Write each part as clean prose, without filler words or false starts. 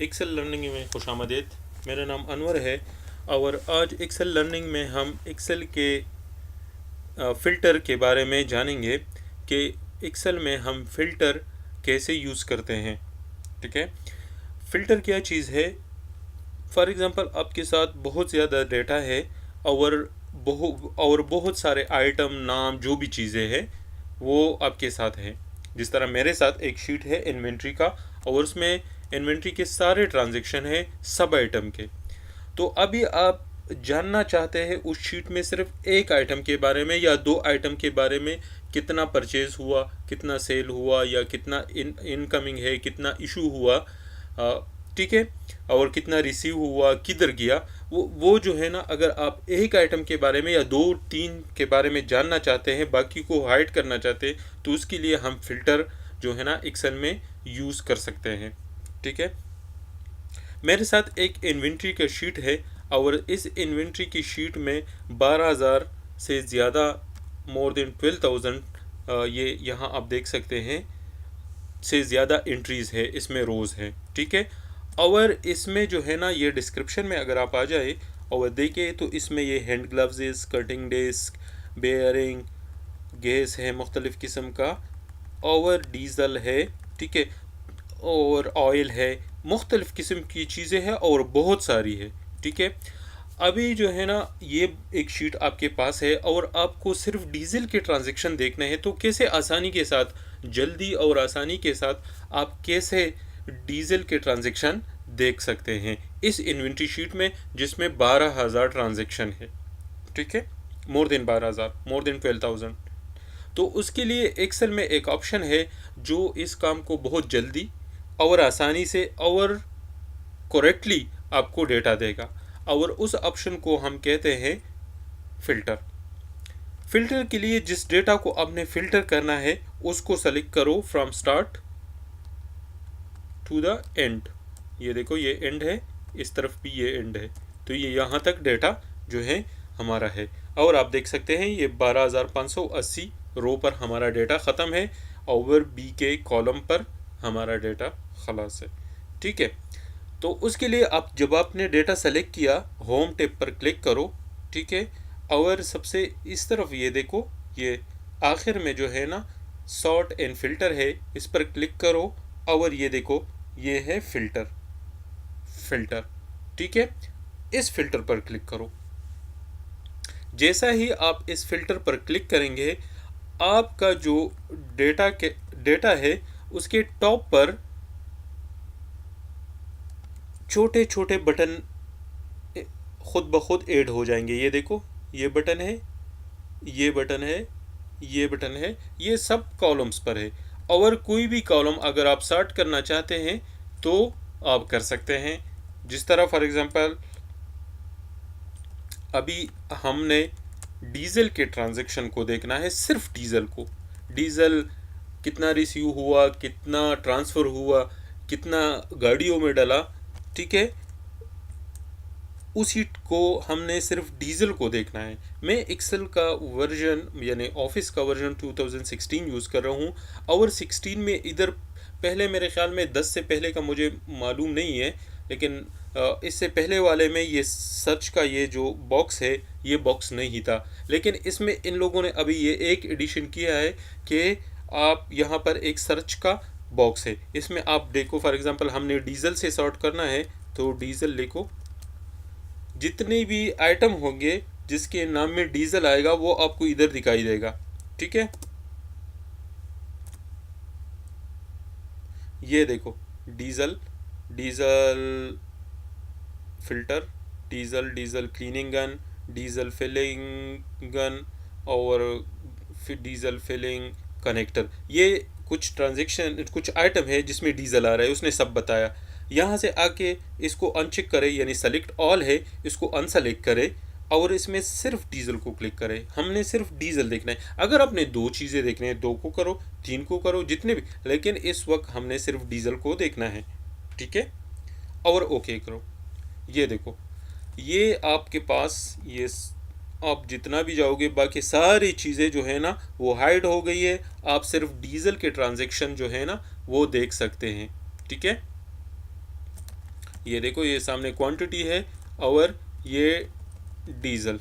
Excel learning में खुशामदीद। मेरा नाम अनवर है और आज एक्सेल लर्निंग में हम एक्सेल के फ़िल्टर के बारे में जानेंगे कि एक्सेल में हम फ़िल्टर कैसे यूज़ करते हैं। ठीक है, फ़िल्टर क्या चीज़ है? फॉर एग्ज़ाम्पल आपके साथ बहुत ज़्यादा डेटा है और बहुत सारे आइटम, नाम, जो भी चीज़ें हैं वो आपके साथ है। जिस तरह मेरे साथ एक शीट है इन्वेंट्री का और उसमें इन्वेंट्री के सारे ट्रांजैक्शन है सब आइटम के। तो अभी आप जानना चाहते हैं उस शीट में सिर्फ एक आइटम के बारे में या दो आइटम के बारे में, कितना परचेज हुआ, कितना सेल हुआ, या कितना इनकमिंग है, कितना इशू हुआ, ठीक है, और कितना रिसीव हुआ, किधर गया। वो जो है ना, अगर आप एक आइटम के बारे में या दो तीन के बारे में जानना चाहते हैं, बाकी को हाइड करना चाहते हैं, तो उसके लिए हम फ़िल्टर जो है ना एक्सेल में यूज़ कर सकते हैं। ठीक है, मेरे साथ एक इन्वेंट्री का शीट है और इस इन्वेंट्री की शीट में 12,000 से ज़्यादा, मोर देन 12,000, ये यहाँ आप देख सकते हैं, से ज़्यादा एंट्रीज़ है, इसमें रोज़ है। ठीक है, और इसमें जो है ना, ये डिस्क्रिप्शन में अगर आप आ जाए और देखें तो इसमें ये hand gloves, cutting desk, bearing, gas है मुख्तलिफ़ किस्म का, और डीज़ल है, ठीक है, और ऑयल है, मुख्तलिफ़ किस्म की चीज़ें हैं और बहुत सारी है। ठीक है, अभी जो है ना, ये एक शीट आपके पास है और आपको सिर्फ डीजल के ट्रांजैक्शन देखने हैं, तो कैसे आसानी के साथ, जल्दी और आसानी के साथ आप कैसे डीजल के ट्रांजैक्शन देख सकते हैं इस इन्वेंट्री शीट में, जिसमें 12,000 ट्रांजैक्शन है। ठीक है, मोर देन 12,000, मोर देन 12,000। तो उसके लिए एक्सेल में एक ऑप्शन है जो इस काम को बहुत जल्दी और आसानी से और करेक्टली आपको डेटा देगा, और उस ऑप्शन को हम कहते हैं फ़िल्टर। फ़िल्टर के लिए जिस डेटा को आपने फ़िल्टर करना है उसको सेलेक्ट करो from start to the end. ये देखो, ये एंड है, इस तरफ भी ये एंड है, तो ये यहाँ तक डेटा जो है हमारा है। और आप देख सकते हैं ये 12,580 रो पर हमारा डेटा ख़त्म है, और बी के कॉलम पर हमारा डेटा खलास है। ठीक है, तो उसके लिए आप, जब आपने डेटा सेलेक्ट किया, होम टैब पर क्लिक करो। ठीक है, और सबसे इस तरफ ये देखो, ये आखिर में जो है ना सॉर्ट एंड फिल्टर है, इस पर क्लिक करो और ये देखो, ये है फिल्टर। फिल्टर, ठीक है, इस फिल्टर पर क्लिक करो। जैसा ही आप इस फिल्टर पर क्लिक करेंगे, आपका जो डेटा है उसके टॉप पर छोटे छोटे बटन खुद ब खुद ऐड हो जाएंगे। ये देखो, ये बटन है, ये बटन है, ये बटन है, ये सब कॉलम्स पर है। और कोई भी कॉलम अगर आप सॉर्ट करना चाहते हैं तो आप कर सकते हैं। जिस तरह फॉर एग्जांपल अभी हमने डीज़ल के ट्रांजैक्शन को देखना है, सिर्फ डीज़ल को, डीज़ल कितना रिसीव हुआ, कितना ट्रांसफ़र हुआ, कितना गाड़ियों में डला। ठीक है, उसी को हमने सिर्फ डीज़ल को देखना है। मैं एक्सेल का वर्जन यानी ऑफिस का वर्जन 2016 यूज़ कर रहा हूँ, और 16 में इधर पहले मेरे ख्याल में 10 से पहले का मुझे मालूम नहीं है, लेकिन इससे पहले वाले में ये सर्च का ये जो बॉक्स है, ये बॉक्स नहीं था। लेकिन इसमें इन लोगों ने अभी ये एक एडिशन किया है कि आप यहाँ पर एक सर्च का बॉक्स है, इसमें आप देखो, फॉर एग्ज़ाम्पल हमने डीज़ल से सॉर्ट करना है तो डीज़ल लिखो, जितने भी आइटम होंगे जिसके नाम में डीजल आएगा वो आपको इधर दिखाई देगा। ठीक है, ये देखो, diesel, diesel filter, diesel, diesel cleaning gun, diesel filling gun, और फिर डीजल फिलिंग कनेक्टर। ये कुछ ट्रांजेक्शन, कुछ आइटम है जिसमें डीजल आ रहा है, उसने सब बताया। यहाँ से आके इसको अनचेक करें, यानी सेलेक्ट ऑल है, इसको अनसेलेक्ट करें और इसमें सिर्फ डीजल को क्लिक करें। हमने सिर्फ डीजल देखना है। अगर आपने दो चीज़ें देखनी है, दो को करो, तीन को करो, जितने भी, लेकिन इस वक्त हमने सिर्फ डीजल को देखना है। ठीक है, और ओके करो। ये देखो, ये आपके पास, ये आप जितना भी जाओगे बाकी सारी चीज़ें जो है ना वो हाइड हो गई है। आप सिर्फ डीजल के ट्रांजैक्शन जो है ना वो देख सकते हैं। ठीक है, ये देखो ये सामने क्वांटिटी है और ये डीजल,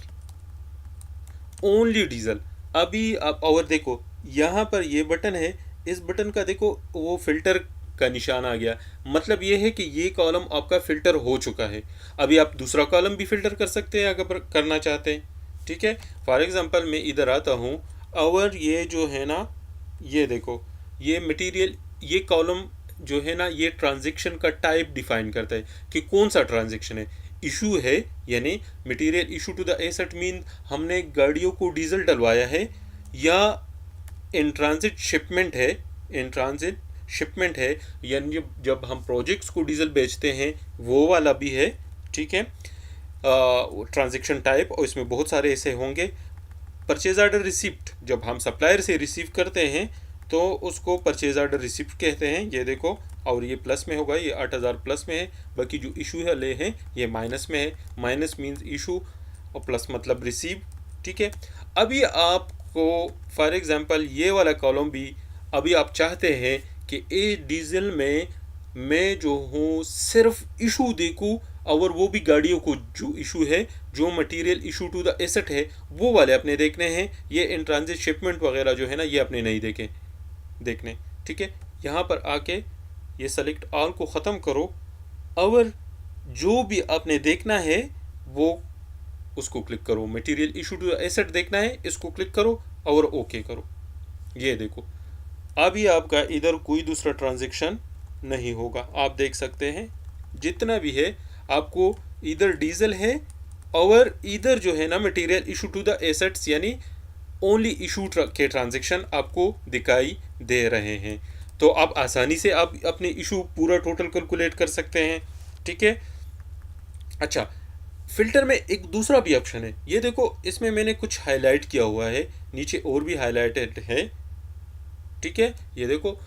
ओनली डीजल। अभी आप और देखो यहाँ पर ये बटन है, इस बटन का देखो वो फिल्टर का निशान आ गया, मतलब ये है कि ये कॉलम आपका फिल्टर हो चुका है। अभी आप दूसरा कॉलम भी फिल्टर कर सकते हैं अगर करना चाहते हैं, ठीक है। फॉर एग्जांपल मैं इधर आता हूँ और ये जो है ना, ये देखो ये मटेरियल, ये कॉलम जो है ना, ये ट्रांजैक्शन का टाइप डिफाइन करता है कि कौन सा ट्रांजैक्शन है। इशू है यानी material issue to the asset mean हमने गाड़ियों को डीजल डलवाया है, या इन ट्रांजिट शिपमेंट है, इन ट्रांजिट शिपमेंट है यानी जब हम प्रोजेक्ट्स को डीजल बेचते हैं वो वाला भी है, ठीक है। ट्रांजैक्शन टाइप, और इसमें बहुत सारे ऐसे होंगे। परचेज ऑर्डर रिसिप्ट, जब हम सप्लायर से रिसीव करते हैं तो उसको परचेज ऑर्डर रिसिप्ट कहते हैं, ये देखो। और ये प्लस में होगा, ये 8000 प्लस में है, बाकी जो इशू है ले हैं ये माइनस में है। माइनस मीन्स इशू और प्लस मतलब रिसीव, ठीक है। अभी आपको फॉर एग्जांपल ये वाला कॉलम भी अभी आप चाहते हैं कि ए डीजल में मैं जो हूँ सिर्फ इशू देखूँ, और वो भी गाड़ियों को जो इशू है, जो material issue to the asset है वो वाले अपने देखने हैं। ये इन ट्रांजिट शिपमेंट वगैरह जो है ना ये अपने नहीं देखने, ठीक है। यहाँ पर आके ये सेलेक्ट ऑल को ख़त्म करो और जो भी आपने देखना है वो उसको क्लिक करो। Material issue to the asset देखना है, इसको क्लिक करो और ओके करो। ये देखो अभी आपका इधर कोई दूसरा ट्रांजैक्शन नहीं होगा। आप देख सकते हैं जितना भी है आपको इधर डीजल है और इधर जो है ना material issue to the assets यानी ओनली इशू के ट्रांजैक्शन आपको दिखाई दे रहे हैं। तो आप आसानी से आप अपने इशू पूरा टोटल कैलकुलेट कर सकते हैं, ठीक है। अच्छा, फिल्टर में एक दूसरा भी ऑप्शन है, ये देखो इसमें मैंने कुछ हाईलाइट किया हुआ है, नीचे और भी हाईलाइटेड है, ठीक है। ये देखो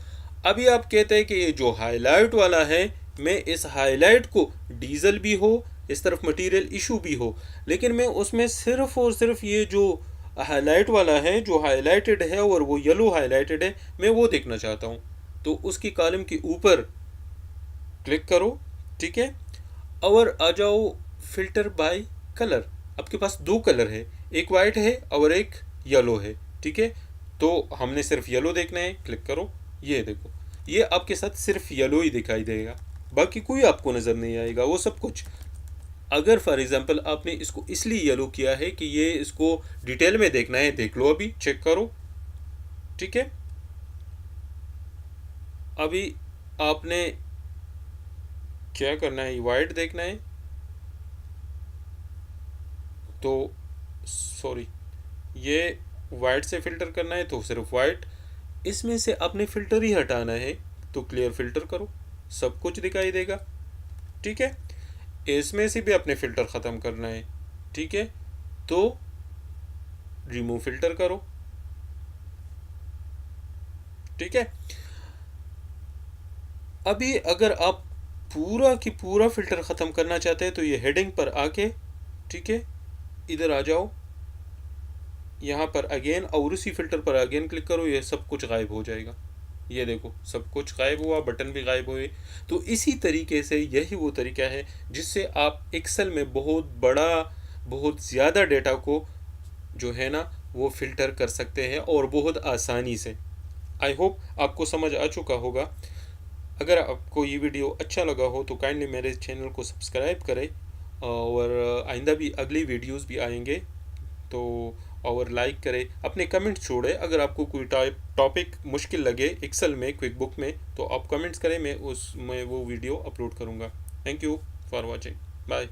अभी आप कहते हैं कि ये जो हाईलाइट वाला है, मैं इस हाईलाइट को डीजल भी हो, इस तरफ मटेरियल इशू भी हो, लेकिन मैं उसमें सिर्फ और सिर्फ ये जो हाईलाइट वाला है, जो हाईलाइटेड है और वो येलो हाईलाइटेड है, मैं वो देखना चाहता हूँ। तो उसकी कॉलम के ऊपर क्लिक करो, ठीक है, और आ जाओ फिल्टर बाय कलर। आपके पास दो कलर है, एक वाइट है और एक येलो है, ठीक है। तो हमने सिर्फ येलो देखना है, क्लिक करो। ये देखो ये आपके साथ सिर्फ येलो ही दिखाई देगा, बाकी कोई आपको नज़र नहीं आएगा वो सब कुछ। अगर फॉर एग्जांपल आपने इसको इसलिए येलो किया है कि ये इसको डिटेल में देखना है, देख लो, अभी चेक करो, ठीक है। अभी आपने क्या करना है, वाइट देखना है, तो सॉरी ये वाइट से फिल्टर करना है तो सिर्फ वाइट, इसमें से आपने फिल्टर ही हटाना है तो क्लियर फिल्टर करो, सब कुछ दिखाई देगा, ठीक है। इसमें से भी अपने फ़िल्टर ख़त्म करना है, ठीक है, तो रिमूव फ़िल्टर करो, ठीक है। अभी अगर आप पूरा की पूरा फ़िल्टर ख़त्म करना चाहते हैं तो ये हेडिंग पर आके, ठीक है, इधर आ जाओ, यहाँ पर अगेन और उसी फ़िल्टर पर अगेन क्लिक करो, ये सब कुछ गायब हो जाएगा। ये देखो सब कुछ गायब हुआ, बटन भी गायब हुए। तो इसी तरीके से यही वो तरीका है जिससे आप एक्सेल में बहुत बड़ा, बहुत ज़्यादा डेटा को जो है ना वो फ़िल्टर कर सकते हैं और बहुत आसानी से। आई होप आपको समझ आ चुका होगा। अगर आपको ये वीडियो अच्छा लगा हो तो काइंडली मेरे चैनल को सब्सक्राइब करें, और आइंदा भी अगली वीडियोस भी आएंगे तो, और लाइक करें, अपने कमेंट्स छोड़ें। अगर आपको कोई टॉपिक मुश्किल लगे एक्सेल में, क्विक बुक में, तो आप कमेंट्स करें, मैं उसमें वो वीडियो अपलोड करूँगा। Thank you for watching, bye.